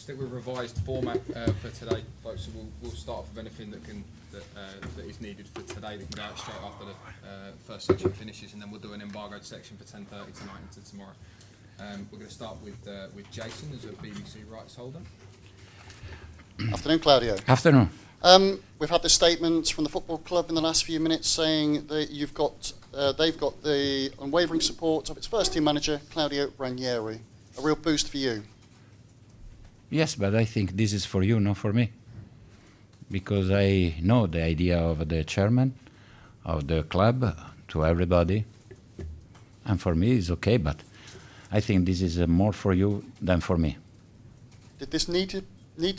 stick with revised format for today, folks. So we'll start off with anything that is needed for today. That can go out straight after the first section finishes, and then we'll do an embargoed section for 10:30 tonight into tomorrow. We're going to start with Jason as a BBC rights holder. Afternoon, Claudio. Afternoon. We've had the statements from the football club in the last few minutes saying that they've got the unwavering support of its first team manager, Claudio Ranieri. A real boost for you. Yes, but I think this is for you, not for me. Because I know the idea of the chairman of the club to everybody. And for me, it's okay, but I think this is more for you than for me. Did this need to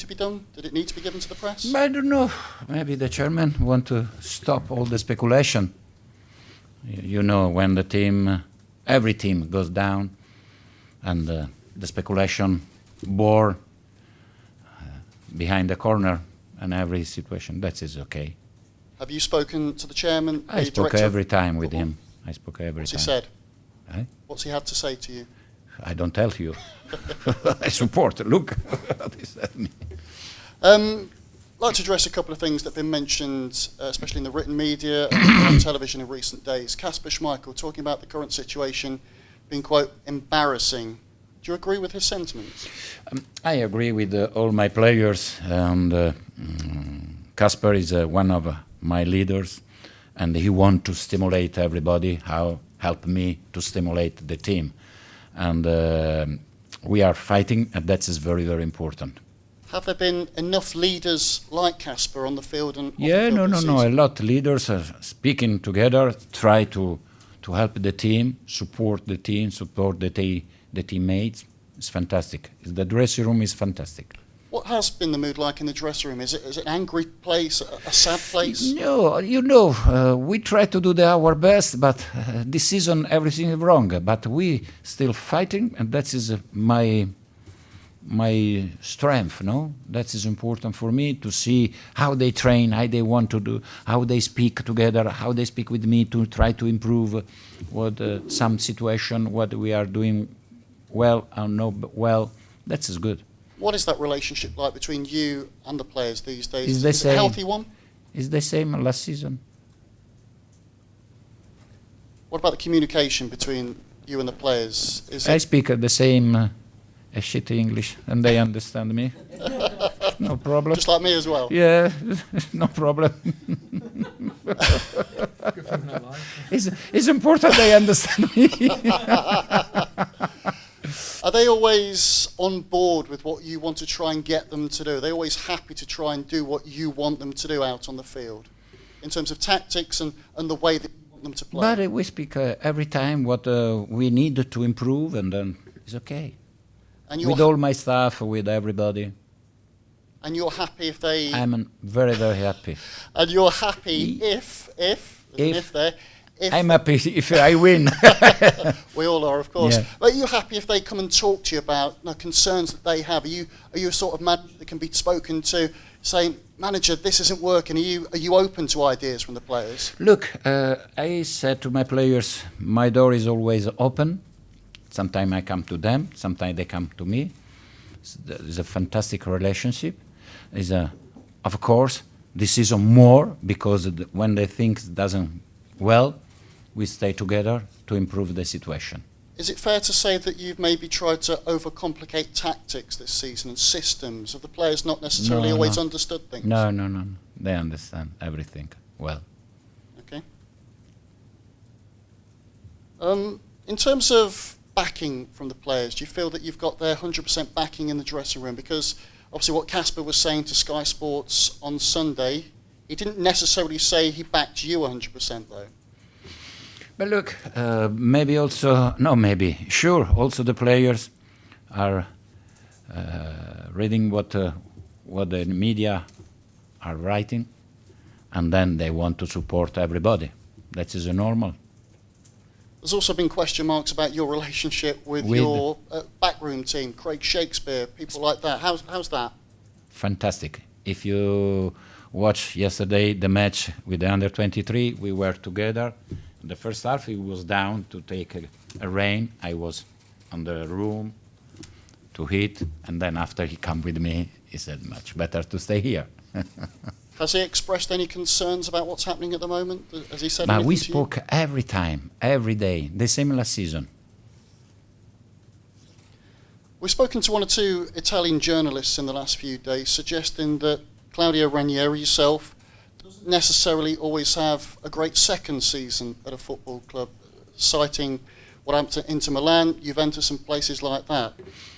be done? Did it need to be given to the press? I don't know. Maybe the chairman want to stop all the speculation. You know, when the team, every team goes down, and the speculation bore behind the corner and every situation, that is okay. Have you spoken to the chairman? I spoke every time with him. I spoke every time. What's he said? Eh? What's he had to say to you? I don't tell you. I support. Look what he said to me. I'd like to address a couple of things that have been mentioned, especially in the written media and on television in recent days. Kasper Schmeichel talking about the current situation being, quote, embarrassing. Do you agree with his sentiments? I agree with all my players, and Kasper is one of my leaders, and he wants to stimulate everybody, help me to stimulate the team. And we are fighting, and that is very, very important. Have there been enough leaders like Kasper on the field and Yeah, no. A lot of leaders are speaking together, try to help the team, support the teammates. It's fantastic. The dressing room is fantastic. What has been the mood like in the dressing room? Is it an angry place, a sad place? No, we try to do our best, but this season everything is wrong. But we still fighting, and that is my strength. No, that is important for me to see how they train, how they want to do, how they speak together, how they speak with me to try to improve some situation, what we are doing well or not well. That is good. What is that relationship like between you and the players these days? Is it a healthy one? It's the same last season. What about the communication between you and the players? I speak the same shitty English, and they understand me. No problem. Just like me as well? Yeah, no problem. It's important they understand me. Are they always on board with what you want to try and get them to do? Are they always happy to try and do what you want them to do out on the field in terms of tactics and the way that you want them to play? But we speak every time what we need to improve, and then it's okay. And with all my staff, with everybody. And you're happy if they... I'm very, very happy. And you're happy if I'm happy if I win. We all are, of course. Yeah. But are you happy if they come and talk to you about concerns that they have? Are you a sort of manager that can be spoken to, saying, "Manager, this isn't working"? Are you open to ideas from the players? Look, I said to my players, my door is always open. Sometimes I come to them, sometimes they come to me. It's a fantastic relationship. Of course, this is more because when they think it doesn't well, we stay together to improve the situation. Is it fair to say that you've maybe tried to overcomplicate tactics this season and systems? Have the players not necessarily always understood things? No. They understand everything well. Okay. In terms of backing from the players, do you feel that you've got their 100% backing in the dressing room? Because obviously what Kasper was saying to Sky Sports on Sunday, he didn't necessarily say he backed you 100% though. But look, sure, also the players are reading what the media are writing, and then they want to support everybody. That is normal. There's also been question marks about your relationship with your backroom team, Craig Shakespeare, people like that. How's that? Fantastic. If you watch yesterday the match with the under-23, we were together. The first half, he was down to take a rain. I was on the room to eat, and then after he come with me, he said, much better to stay here. Has he expressed any concerns about what's happening at the moment? Has he said But anything we to you? spoke every time, every day, the same last season. We've spoken to one or two Italian journalists in the last few days suggesting that Claudio Ranieri, yourself, doesn't necessarily always have a great second season at a football club, citing what happened to Inter Milan, Juventus and places like that.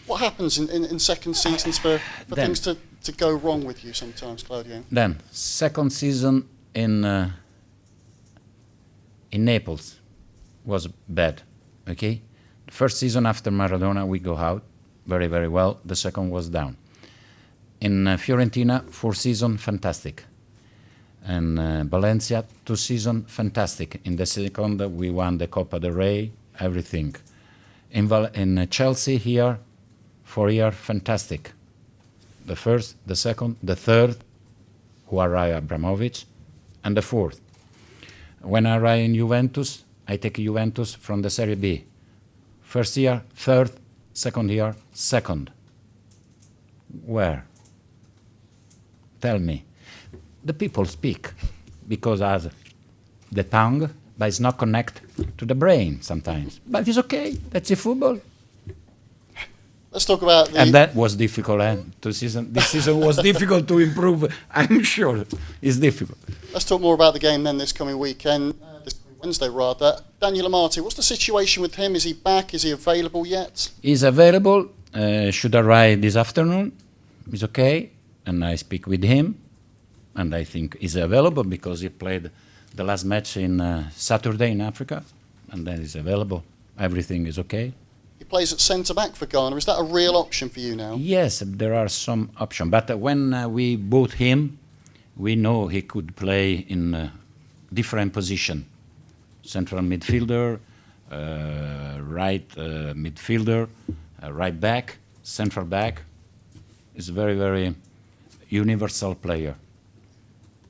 What happens in second seasons for things to go wrong with you sometimes, Claudio? Then, second season in Naples was bad, okay? The first season after Maradona, we go out very, very well. The second was down. In Fiorentina, 4 season, fantastic. And Valencia, 2 season, fantastic. In the second, we won the Copa del Rey, everything. In Chelsea here, 4 year, fantastic. The first, the second, the third, who arrived Abramovich, and the fourth. When I arrive in Juventus, I take Juventus from the Serie B. First year, third, second year, second. Where? Tell me. The people speak because as the tongue, but it's not connect to the brain sometimes. But it's okay. That's a football. Let's talk about the... And that was difficult. This season was difficult to improve. I'm sure it's difficult. Let's talk more about the game then this coming weekend, this Wednesday rather. Daniel Amati, what's the situation with him? Is he back? Is he available yet? He's available. Should arrive this afternoon. He's okay. And I speak with him. And I think he's available because he played the last match in Saturday in Africa. And then he's available. Everything is okay. He plays at centre-back for Ghana. Is that a real option for you now? Yes, there are some options. But when we bought him, we know he could play in different position. Central midfielder, right midfielder, right back, central back. He's a very, very universal player.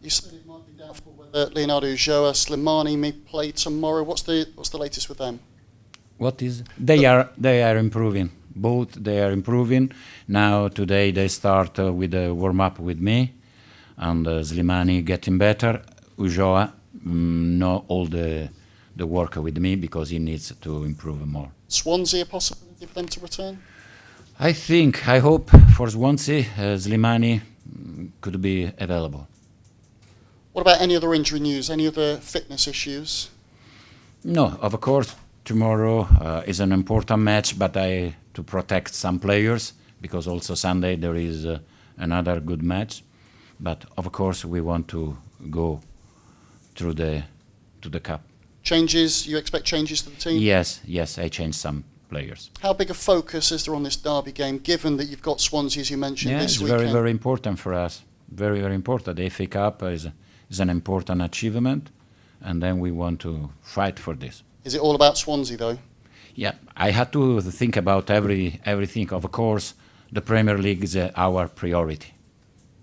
You said it might be doubtful whether Leonardo Ulloa, Slimani may play tomorrow. What's the latest with them? What is? They are improving. Both they are improving. Now today they start with a warm up with me, and Slimani getting better. Ulloa know all the work with me because he needs to improve more. Swansea, a possibility for them to return? I hope for Swansea, Slimani could be available. What about any other injury news? Any other fitness issues? No, of course, tomorrow is an important match, but to protect some players, because also Sunday there is another good match. But of course, we want to go to the cup. Changes? You expect changes to the team? Yes, I changed some players. How big a focus is there on this derby game, given that you've got Swansea, as you mentioned, this it's weekend? very, very important for us. Very, very important. The FA Cup is an important achievement, and then we want to fight for this. Is it all about Swansea, though? Yeah, I had to think about everything. Of course, the Premier League is our priority.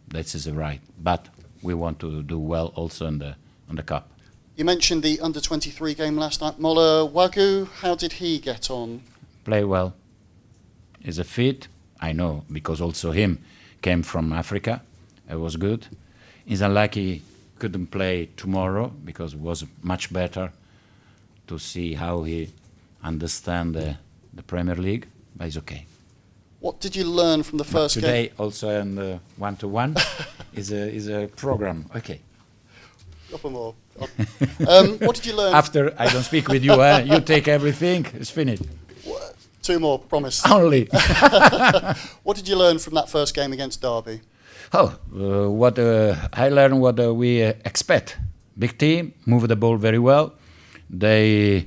That is right. But we want to do well also on the cup. You mentioned the under-23 game last night. Mola Wagu, how did he get on? Play well. Is a fit. I know, because also him came from Africa. It was good. He's unlucky couldn't play tomorrow because it was much better to see how he understand the Premier League, but it's okay. What did you learn from the first game? Today also in the one-to-one is a program. Okay. Couple more. What did you learn? After I don't speak with you, you take everything. It's finished. 2 more, promise. Only. What did you learn from that first game against Derby? What I learned what we expect. Big team, move the ball very well. They,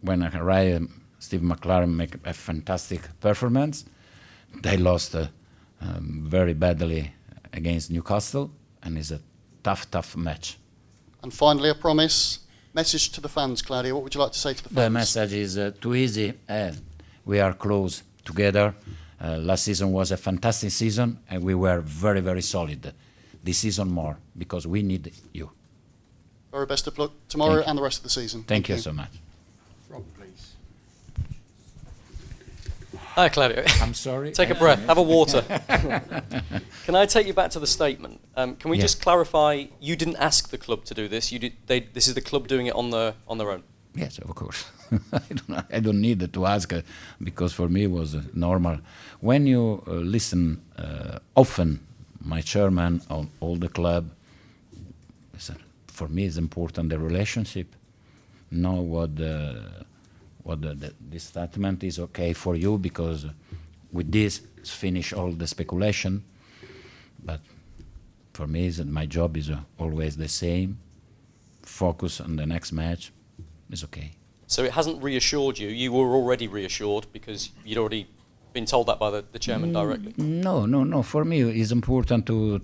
when I arrived, Steve McLaren make a fantastic performance. They lost very badly against Newcastle, and it's a tough match. And finally, a promise. Message to the fans, Claudio. What would you like to say to the fans? The message is too easy. We are close together. Last season was a fantastic season, and we were very, very solid. This season more, because we need you. Very best of luck tomorrow and the rest of the season. Thank you so much. Rob, please. Hi, Claudio. I'm sorry. Take a breath. Have a water. Can I take you back to the statement? Can we just clarify? You didn't ask the club to do this. You did. This is the club doing it on their own. Yes, of course. I don't need to ask because for me it was normal. When you listen often, my chairman on all the club, for me it's important the relationship. Know what this statement is okay for you because with this finish all the speculation. But for me, my job is always the same. Focus on the next match. Is okay. So it hasn't reassured you. You were already reassured because you'd already been told that by the chairman directly. No. For me, it's important to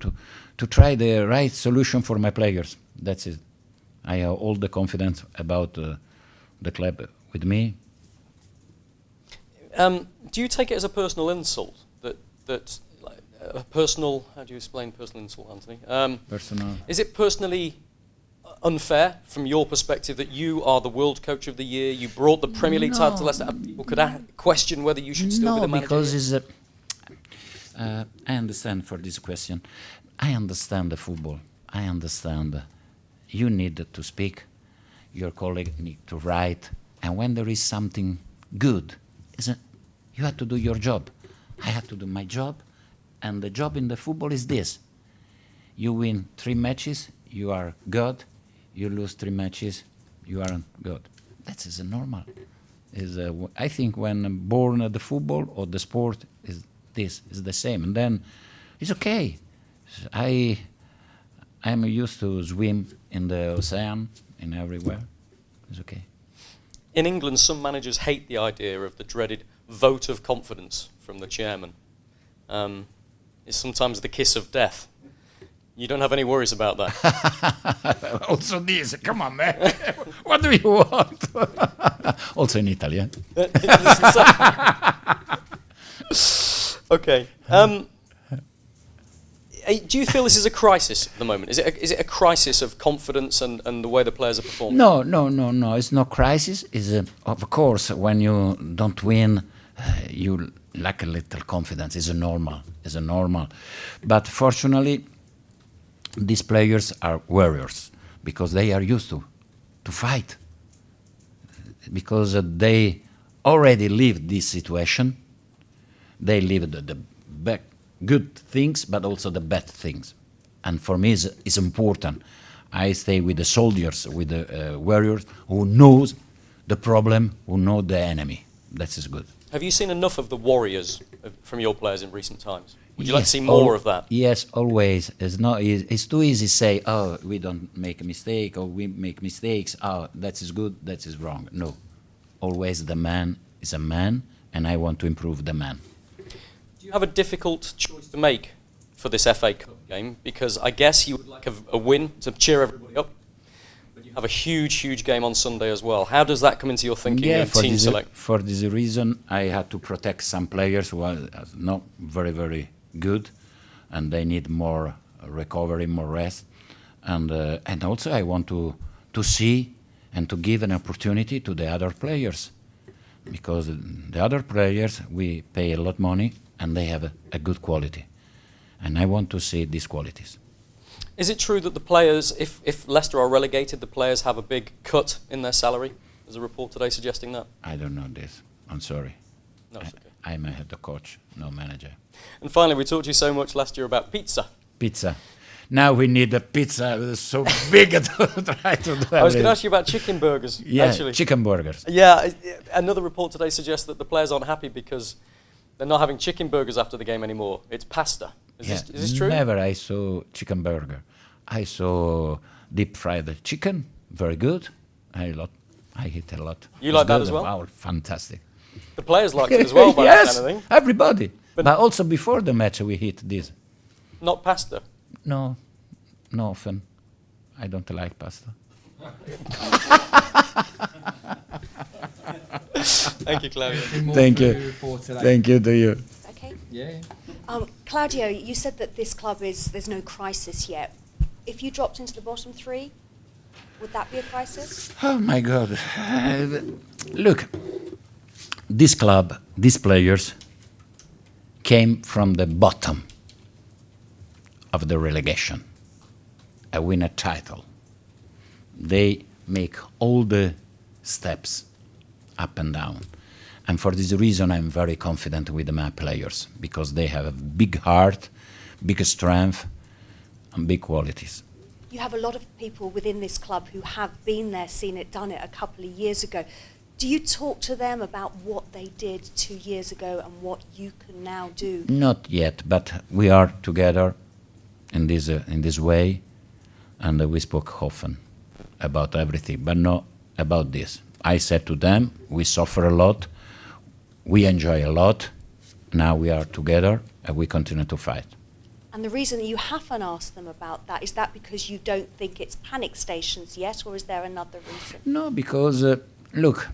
try the right solution for my players. That's it. I have all the confidence about the club with me. Do you take it as a personal insult that like, a personal? How do you explain personal insult, Anthony? Personal. Is it personally unfair from your perspective that you are the world coach of the year? You brought the Premier League title to Leicester. And people could question whether you should still be the manager. No, because I understand for this question. I understand the football. I understand you need to speak. Your colleague need to write. And when there is something good, you have to do your job. I have to do my job. And the job in the football is this. You win 3 matches, you are good. You lose 3 matches, you aren't good. That is normal. I think when born at the football or the sport is the same, and then it's okay. I'm used to swim in the ocean and everywhere. It's okay. In England, some managers hate the idea of the dreaded vote of confidence from the chairman. It's sometimes the kiss of death. You don't have any worries about that. Also this, come on, man. What do you want? Also in Italian. Okay. Do you feel this is a crisis at the moment? Is it a crisis of confidence and the way the players are performing? No. It's no crisis. Of course, when you don't win, you lack a little confidence. It's normal. But fortunately, these players are warriors because they are used to fight. Because they already lived this situation. They lived the good things, but also the bad things. And for me, it's important. I stay with the soldiers, with the warriors who knows the problem, who know the enemy. That is good. Have you seen enough of the warriors from your players in recent times? Would you like to see more of that? Yes, always. It's too easy to say, oh, we don't make a mistake, or we make mistakes. Oh, that is good, that is wrong. No. Always the man is a man, and I want to improve the man. Do you have a difficult choice to make for this FA Cup game? Because I guess you would like a win to cheer everybody up. But you have a huge game on Sunday as well. How does that come into your thinking of team select? For this reason, I had to protect some players who are not very good, and they need more recovery, more rest, and also I want to see and to give an opportunity to the other players, because the other players we pay a lot of money and they have a good quality, and I want to see these qualities. Is it true that the players, if Leicester are relegated, the players have a big cut in their salary? There's a report today suggesting that. I don't know this. I'm sorry. No, it's okay. I'm a head coach, no manager. And finally, we talked to you so much last year about pizza. Pizza. Now we need a pizza so big to try to do. I was going to ask you about chicken burgers, actually. Chicken burgers. Yeah, another report today suggests that the players aren't happy because they're not having chicken burgers after the game anymore. It's pasta. Is this true? Never I saw chicken burger. I saw deep fried chicken, very good. I eat a lot. You like that as well? Wow, fantastic. The players like it as well, by that kind of thing. Everybody. But also before the match we eat this. Not pasta? No, often. I don't like pasta. Thank you, Claudio. Thank you. Thank you to you. Okay. Yeah. Claudio, you said that this club there's no crisis yet. If you dropped into the bottom 3, would that be a crisis? Oh my God. Look, this club, these players, came from the bottom of the relegation. I win a title. They make all the steps up and down. And for this reason, I'm very confident with my players, because they have a big heart, big strength, and big qualities. You have a lot of people within this club who have been there, seen it, done it a couple of years ago. Do you talk to them about what they did 2 years ago and what you can now do? Not yet, but we are together in this way, and we spoke often about everything, but not about this. I said to them, we suffer a lot, we enjoy a lot, now we are together and we continue to fight. And the reason that you haven't asked them about that, is that because you don't think it's panic stations yet, or is there another reason? No, because, look,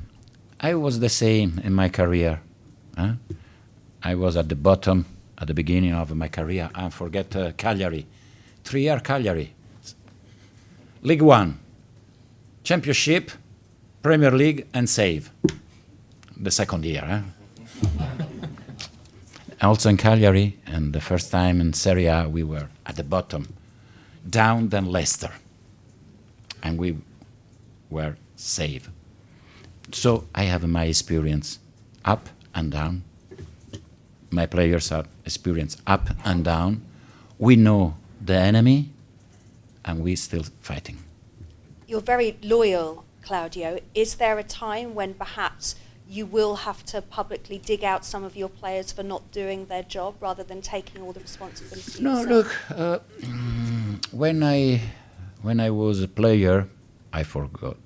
I was the same in my career. Huh? I was at the bottom at the beginning of my career. I forget Cagliari, 3-year Cagliari. League One, Championship, Premier League, and save. The second year. Huh? Also in Cagliari, and the first time in Serie A, we were at the bottom, down than Leicester. And we were saved. So I have my experience up and down. My players are experienced up and down. We know the enemy, and we're still fighting. You're very loyal, Claudio. Is there a time when perhaps you will have to publicly dig out some of your players for not doing their job rather than taking all the responsibility No, yourself? look, when I was a player, I forgot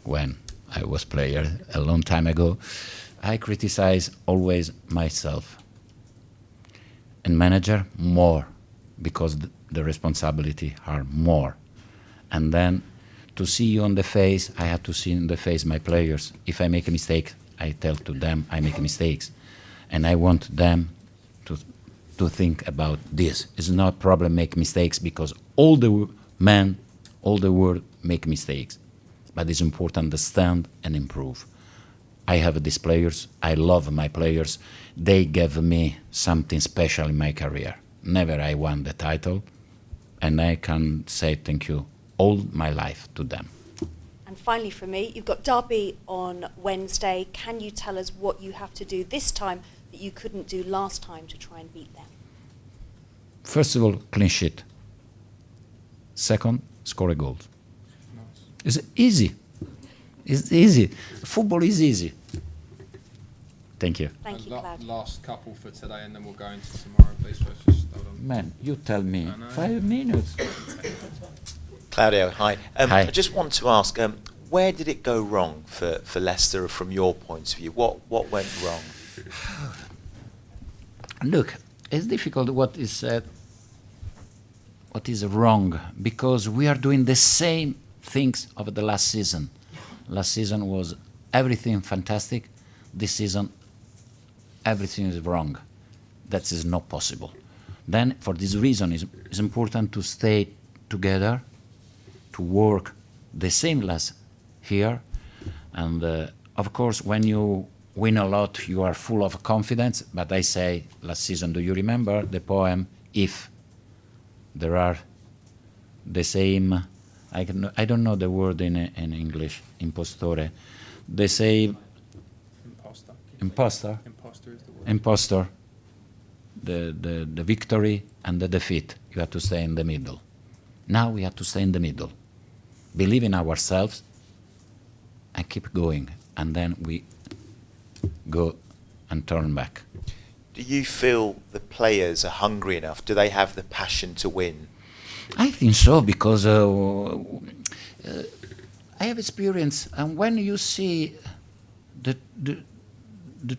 when I was player a long time ago, I criticize always myself. And manager, more, because the responsibility are more. And then to see you on the face, I have to see in the face my players. If I make a mistake, I tell to them I make mistakes. And I want them to think about this. It's not a problem make mistakes, because all the men, all the world make mistakes. But it's important to understand and improve. I have these players. I love my players. They gave me something special in my career. Never I won the title, and I can say thank you all my life to them. And finally for me, you've got Derby on Wednesday. Can you tell us what you have to do this time that you couldn't do last time to try and beat them? First of all, clean sheet. Second, score a goal. It's easy. It's easy. Football is easy. Thank you. Thank you, Claudio. Last couple for today, and then we'll go into tomorrow, please. First, just hold on. Man, you tell me. I know. 5 minutes. Claudio, hi. Hi. I just want to ask, where did it go wrong for Leicester from your point of view? What went wrong? Look, it's difficult what is wrong, because we are doing the same things of the last season. Last season was everything fantastic. This season, everything is wrong. That is not possible. Then, for this reason, it's important to stay together, to work the same last year. And of course, when you win a lot, you are full of confidence. But I say, last season, do you remember the poem, If there are the same, I don't know the word in English, impostore, the same, imposter, Imposter is the word. impostor, the victory and the defeat. You have to stay in the middle. Now we have to stay in the middle. Believe in ourselves and keep going. And then we go and turn back. Do you feel the players are hungry enough? Do they have the passion to win? I think so, because I have experience. And when you see the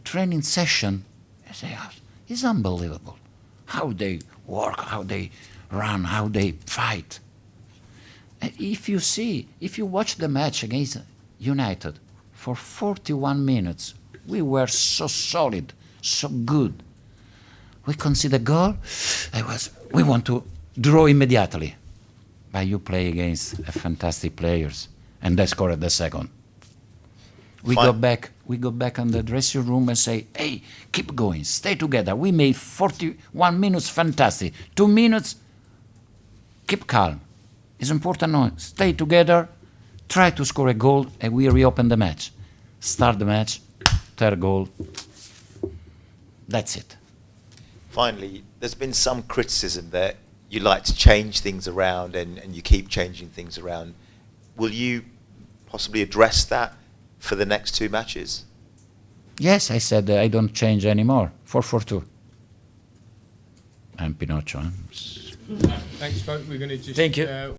training session, you say, oh, it's unbelievable. How they work, how they run, how they fight. If you watch the match against United for 41 minutes, we were so solid, so good. We conceded a goal, we want to draw immediately. But you play against fantastic players, and they scored the second. We Fine. go back we go back in the dressing room and say, hey, keep going, stay together. We made 41 minutes fantastic. 2 minutes, keep calm. It's important now, stay together, try to score a goal, and we reopen the match. Start the match, third goal. That's it. Finally, there's been some criticism that you like to change things around and you keep changing things around. Will you possibly address that for the next 2 matches? Yes, I said I don't change anymore. 4-4-2. I'm Pinocchio. Huh? Thanks, folks. We're going to just Thank you.